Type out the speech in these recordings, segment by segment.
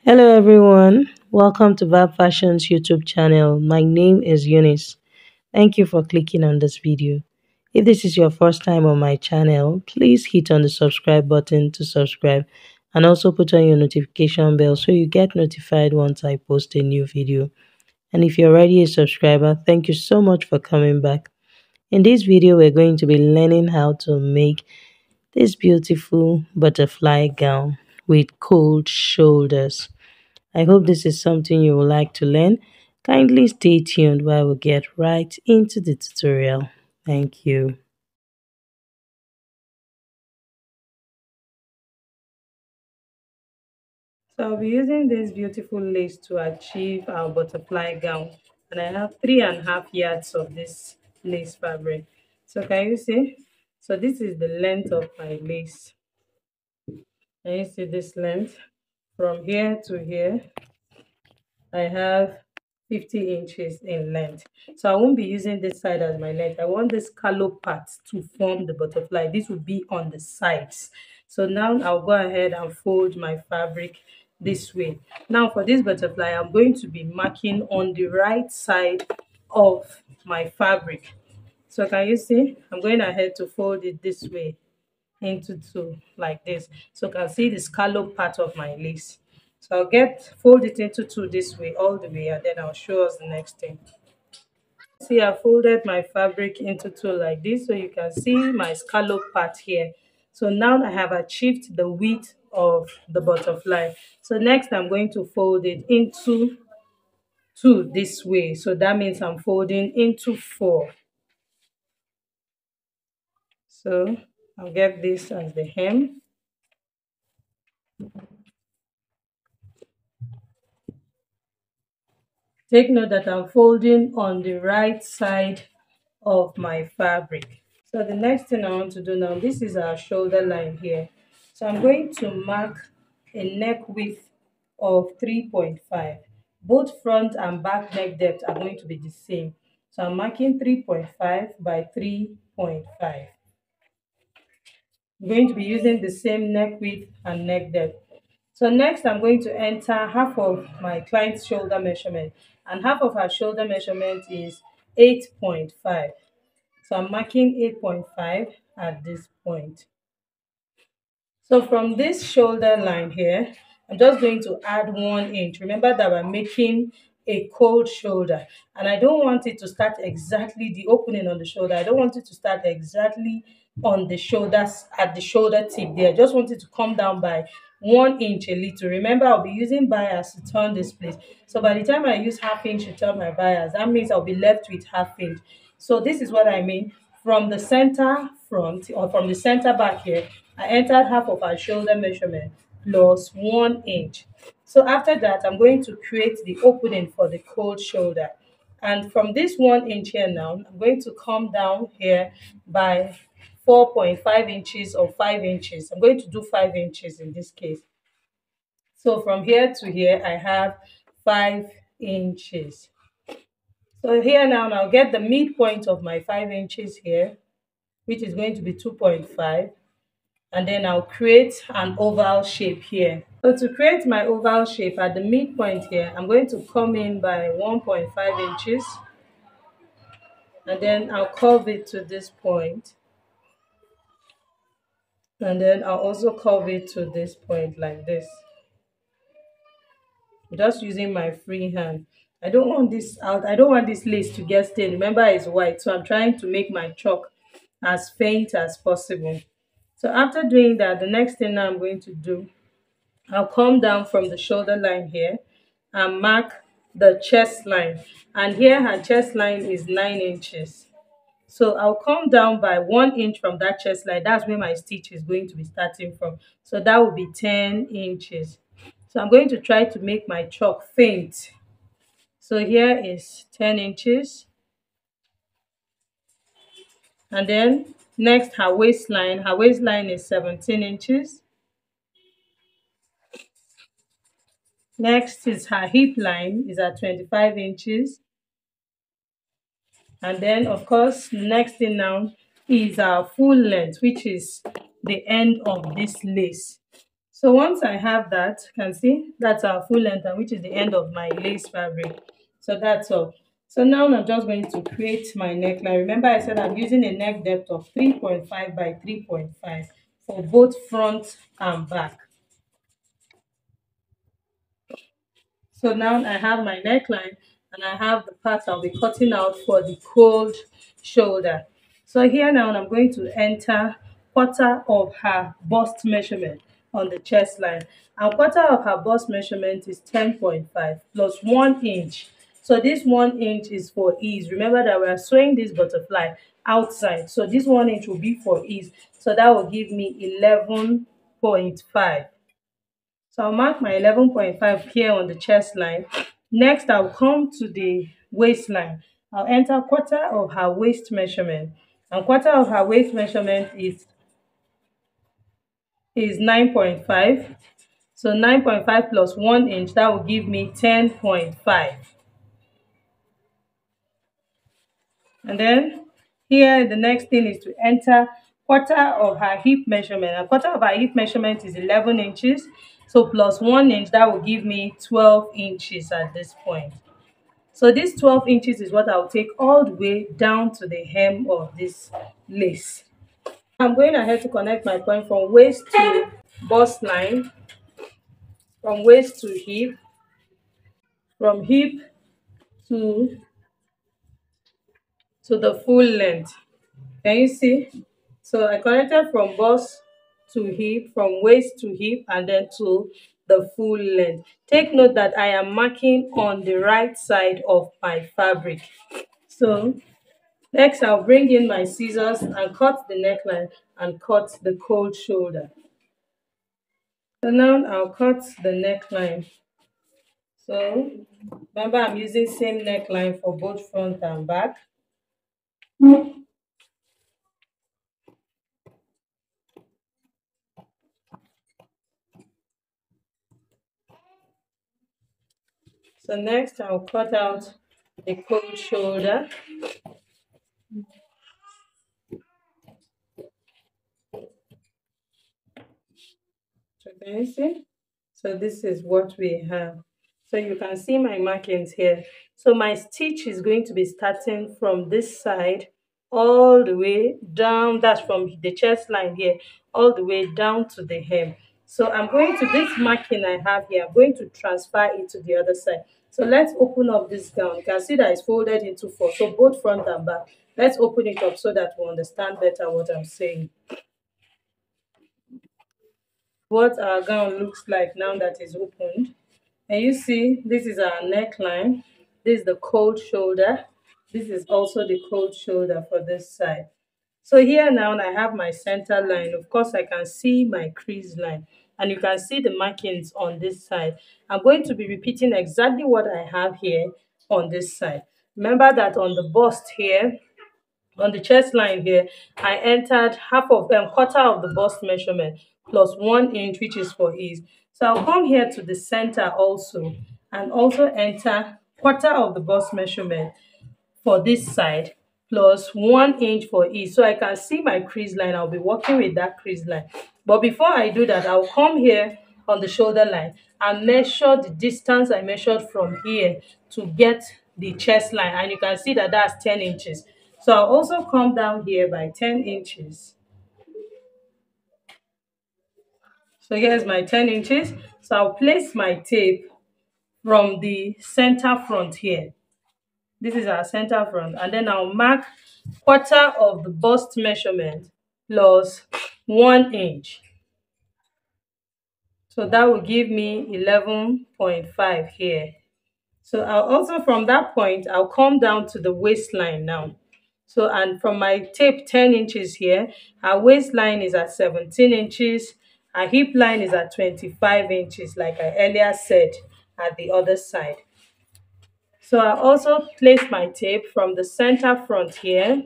Hello everyone, welcome to Vibe Fashion's YouTube channel. My name is Eunice. Thank you for clicking on this video. If this is your first time on my channel, please hit on the subscribe button to subscribe and also put on your notification bell so you get notified once I post a new video. And if you're already a subscriber, thank you so much for coming back. In this video, we're going to be learning how to make this beautiful butterfly gown with cold shoulders. I hope this is something you would like to learn. Kindly stay tuned while we get right into the tutorial. Thank you. So I'll be using this beautiful lace to achieve our butterfly gown. And I have 3.5 yards of this lace fabric. So can you see? So this is the length of my lace. Can you see this length? From here to here, I have 50 inches in length. So I won't be using this side as my length. I want this scallop part to form the butterfly. This will be on the sides. So now I'll go ahead and fold my fabric this way. Now for this butterfly, I'm going to be marking on the right side of my fabric. So can you see? I'm going ahead to fold it this way into two like this, so you can see the scallop part of my lace. So I'll fold it into two this way all the way, and then I'll show us the next thing. See, I folded my fabric into two like this, so you can see my scallop part here. So now I have achieved the width of the butterfly. So next I'm going to fold it into two this way, so that means I'm folding into four. So I'll get this as the hem. Take note that I'm folding on the right side of my fabric. So the next thing I want to do now, this is our shoulder line here. So I'm going to mark a neck width of 3.5. Both front and back neck depth are going to be the same. So I'm marking 3.5 by 3.5. I'm going to be using the same neck width and neck depth. So next I'm going to enter half of my client's shoulder measurement, and half of her shoulder measurement is 8.5. So I'm marking 8.5 at this point. So from this shoulder line here, I'm just going to add 1 inch. Remember that we're making a cold shoulder, and I don't want it to start exactly the opening on the shoulder. I don't want it to start exactly on the shoulders at the shoulder tip there. I just want it to come down by 1 inch a little. Remember, I'll be using bias to turn this place. So by the time I use ½ inch to turn my bias, that means I'll be left with ½ inch. So this is what I mean. From the center front, or from the center back here, I entered half of our shoulder measurement plus 1 inch. So after that, I'm going to create the opening for the cold shoulder. And from this 1 inch here now, I'm going to come down here by 4.5 inches or 5 inches. I'm going to do 5 inches in this case. So from here to here, I have 5 inches. So here now, I'll get the midpoint of my 5 inches here, which is going to be 2.5. And then I'll create an oval shape here. So to create my oval shape at the midpoint here, I'm going to come in by 1.5 inches. And then I'll curve it to this point. And then I'll also curve it to this point like this. Just using my free hand. I don't want this out. I don't want this lace to get stained. Remember, it's white, so I'm trying to make my chalk as faint as possible. So after doing that, the next thing I'm going to do, I'll come down from the shoulder line here and mark the chest line. And here her chest line is 9 inches. So I'll come down by 1 inch from that chest line. That's where my stitch is going to be starting from. So that will be 10 inches. So I'm going to try to make my chalk faint. So here is 10 inches. And then next, her waistline. Her waistline is 17 inches. Next is her hip line is at 25 inches. And then, of course, the next thing now is our full length, which is the end of this lace. So once I have that, you can see that's our full length, and which is the end of my lace fabric. So that's all. So now I'm just going to create my neckline. Remember I said I'm using a neck depth of 3.5 by 3.5 for both front and back. So now I have my neckline, and I have the part I'll be cutting out for the cold shoulder. So here now I'm going to enter quarter of her bust measurement on the chest line. And quarter of her bust measurement is 10.5 plus 1 inch. So this 1 inch is for ease. Remember that we are sewing this butterfly outside. So this 1 inch will be for ease. So that will give me 11.5. So I'll mark my 11.5 here on the chest line. Next, I'll come to the waistline. I'll enter quarter of her waist measurement. And quarter of her waist measurement is 9.5. So 9.5 plus 1 inch, that will give me 10.5. And then here, the next thing is to enter quarter of her hip measurement. A quarter of her hip measurement is 11 inches. So plus 1 inch, that will give me 12 inches at this point. So this 12 inches is what I'll take all the way down to the hem of this lace. I'm going ahead to connect my point from waist to bust line, from waist to hip, from hip to the full length. Can you see? So I connected from bust to hip, from waist to hip, and then to the full length. Take note that I am marking on the right side of my fabric. So next, I'll bring in my scissors and cut the neckline and cut the cold shoulder. So now I'll cut the neckline. So remember, I'm using same neckline for both front and back. So next, I'll cut out the cold shoulder. So can you see? So this is what we have. So you can see my markings here. So my stitch is going to be starting from this side all the way down. That's from the chest line here, all the way down to the hem. So I'm going to, this marking I have here, I'm going to transfer it to the other side. So let's open up this gown. You can see that it's folded into four, so both front and back. Let's open it up so that we understand better what I'm saying. What our gown looks like now that is opened. And you see, this is our neckline. This is the cold shoulder. This is also the cold shoulder for this side. So here now I have my center line. Of course, I can see my crease line, and you can see the markings on this side. I'm going to be repeating exactly what I have here on this side. Remember that on the bust here, on the chest line here, I entered half of them, quarter of the bust measurement plus 1 inch, which is for ease. So I'll come here to the center also and also enter quarter of the bust measurement for this side plus 1 inch for ease. So I can see my crease line. I'll be working with that crease line. But before I do that, I'll come here on the shoulder line and measure the distance I measured from here to get the chest line. And you can see that that's 10 inches. So I'll also come down here by 10 inches. So here's my 10 inches. So I'll place my tape from the center front here. This is our center front. And then I'll mark quarter of the bust measurement plus 1 inch. So that will give me 11.5 here. So I'll also, from that point, I'll come down to the waistline now. So, and from my tape 10 inches here, our waistline is at 17 inches. Our hip line is at 25 inches, like I earlier said, at the other side. So I also place my tape from the center front here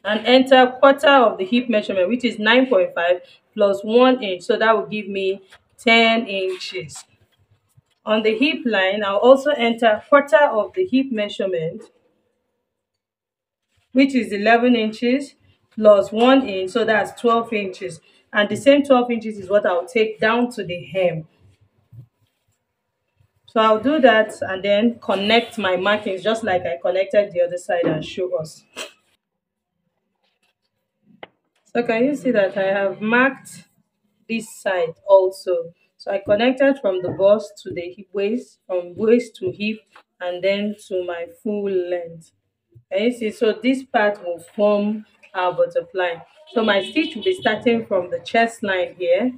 and enter quarter of the hip measurement, which is 9.5 plus 1 inch. So that will give me 10 inches. On the hip line, I'll also enter quarter of the hip measurement, which is 11 inches plus 1 inch. So that's 12 inches. And the same 12 inches is what I'll take down to the hem. So I'll do that and then connect my markings just like I connected the other side and show us. So can you see that I have marked this side also? So I connected from the bust to the hip waist, from waist to hip, and then to my full length. Can you see? So this part will form our butterfly. So my stitch will be starting from the chest line here,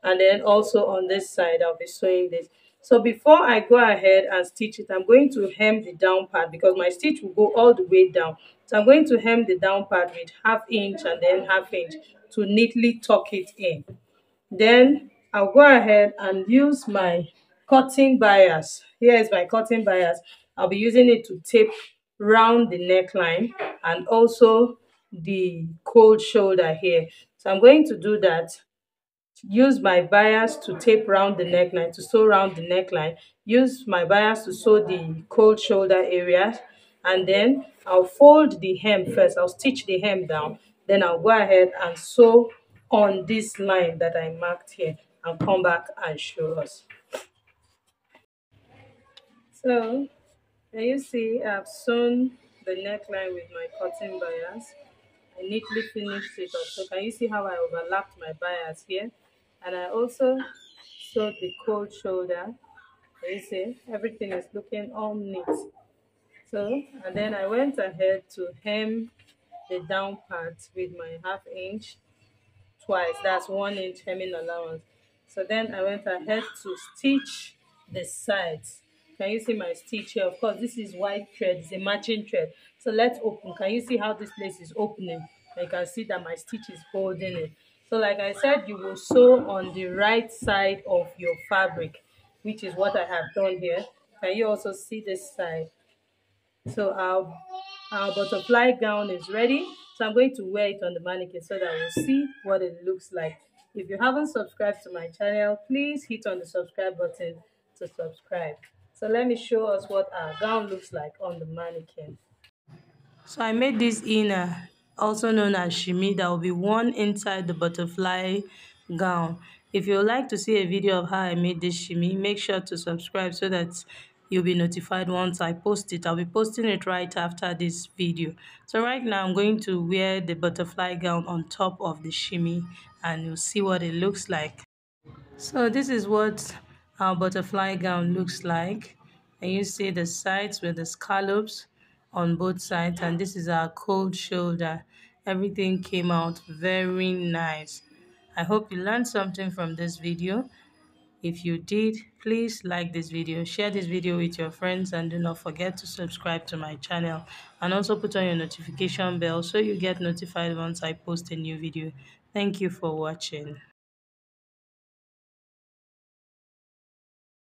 and then also on this side I'll be sewing this. So before I go ahead and stitch it, I'm going to hem the down part because my stitch will go all the way down. So I'm going to hem the down part with 1/2 inch and then 1/2 inch to neatly tuck it in. Then I'll go ahead and use my cutting bias. Here is my cutting bias. I'll be using it to tape round the neckline and also the cold shoulder here. So I'm going to do that. Use my bias to tape round the neckline, to sew round the neckline. Use my bias to sew the cold shoulder area, and then I'll fold the hem first. I'll stitch the hem down, then I'll go ahead and sew on this line that I marked here and come back and show us. So can you see I've sewn the neckline with my cotton bias. I neatly finished it up. So can you see how I overlapped my bias here? And I also sewed the cold shoulder. Can you see? Everything is looking all neat. So, and then I went ahead to hem the down part with my 1/2 inch twice. That's 1 inch hemming allowance. So then I went ahead to stitch the sides. Can you see my stitch here? Of course, this is white thread. It's a matching thread. So let's open. Can you see how this place is opening? You can see that my stitch is holding it. So like I said, you will sew on the right side of your fabric, which is what I have done here. Can you also see this side? So our butterfly gown is ready. So I'm going to wear it on the mannequin so that we'll see what it looks like. If you haven't subscribed to my channel, please hit on the subscribe button to subscribe. So let me show us what our gown looks like on the mannequin. So I made this inner, also known as shimmy, that will be worn inside the butterfly gown. If you would like to see a video of how I made this shimmy, make sure to subscribe so that you'll be notified once I post it. I'll be posting it right after this video. So right now I'm going to wear the butterfly gown on top of the shimmy and you'll see what it looks like. So this is what our butterfly gown looks like. And you see the sides with the scallops on both sides, and this is our cold shoulder. Everything came out very nice. I hope you learned something from this video. If you did, please like this video, share this video with your friends, and do not forget to subscribe to my channel and also put on your notification bell so you get notified once I post a new video. Thank you for watching.